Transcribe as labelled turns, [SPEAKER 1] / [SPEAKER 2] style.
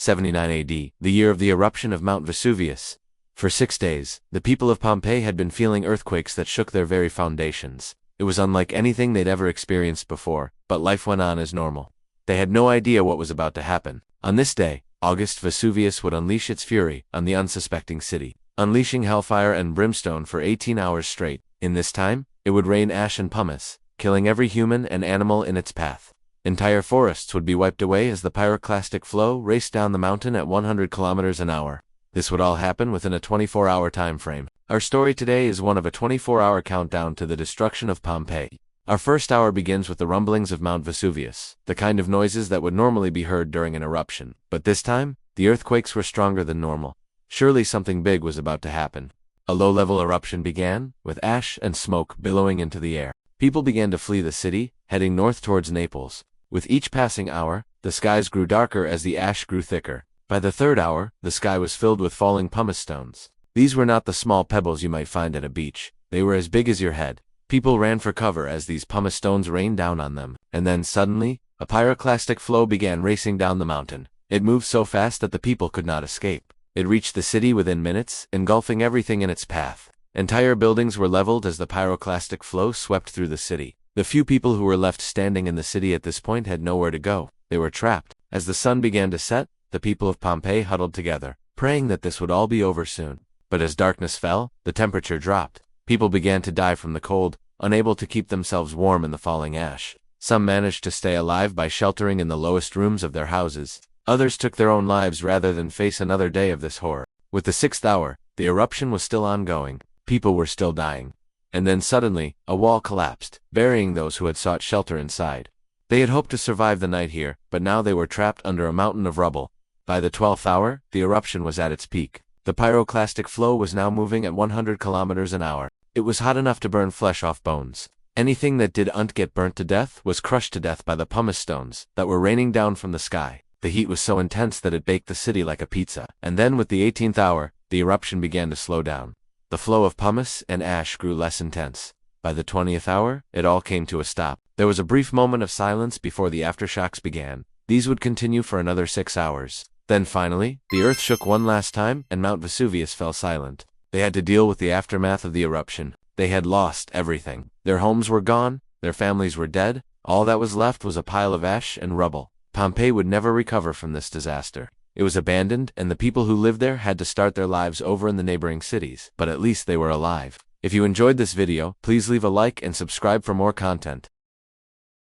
[SPEAKER 1] 79 AD, the year of the eruption of Mount Vesuvius. For 6 days, the people of Pompeii had been feeling earthquakes that shook their very foundations. It was unlike anything they'd ever experienced before, but life went on as normal. They had no idea what was about to happen. On this day, August Vesuvius would unleash its fury on the unsuspecting city, unleashing hellfire and brimstone for 18 hours straight. In this time, it would rain ash and pumice, killing every human and animal in its path. Entire forests would be wiped away as the pyroclastic flow raced down the mountain at 100 kilometers an hour. This would all happen within a 24-hour time frame. Our story today is one of a 24-hour countdown to the destruction of Pompeii. Our first hour begins with the rumblings of Mount Vesuvius, the kind of noises that would normally be heard during an eruption. But this time, the earthquakes were stronger than normal. Surely something big was about to happen. A low-level eruption began, with ash and smoke billowing into the air. People began to flee the city, heading north towards Naples. With each passing hour, the skies grew darker as the ash grew thicker. By the third hour, the sky was filled with falling pumice stones. These were not the small pebbles you might find at a beach. They were as big as your head. People ran for cover as these pumice stones rained down on them. And then suddenly, a pyroclastic flow began racing down the mountain. It moved so fast that the people could not escape. It reached the city within minutes, engulfing everything in its path. Entire buildings were leveled as the pyroclastic flow swept through the city. The few people who were left standing in the city at this point had nowhere to go. They were trapped. As the sun began to set, the people of Pompeii huddled together, praying that this would all be over soon. But as darkness fell, the temperature dropped. People began to die from the cold, unable to keep themselves warm in the falling ash. Some managed to stay alive by sheltering in the lowest rooms of their houses. Others took their own lives rather than face another day of this horror. With the 6th hour, the eruption was still ongoing. People were still dying. And then suddenly, a wall collapsed, burying those who had sought shelter inside. They had hoped to survive the night here, but now they were trapped under a mountain of rubble. By the 12th hour, the eruption was at its peak. The pyroclastic flow was now moving at 100 kilometers an hour. It was hot enough to burn flesh off bones. Anything that didn't get burnt to death was crushed to death by the pumice stones that were raining down from the sky. The heat was so intense that it baked the city like a pizza. And then with the 18th hour, the eruption began to slow down. The flow of pumice and ash grew less intense. By the 20th hour, it all came to a stop. There was a brief moment of silence before the aftershocks began. These would continue for another 6 hours. Then finally, the earth shook one last time and Mount Vesuvius fell silent. They had to deal with the aftermath of the eruption. They had lost everything. Their homes were gone, their families were dead, all that was left was a pile of ash and rubble. Pompeii would never recover from this disaster. It was abandoned, and the people who lived there had to start their lives over in the neighboring cities, but at least they were alive. If you enjoyed this video, please leave a like and subscribe for more content.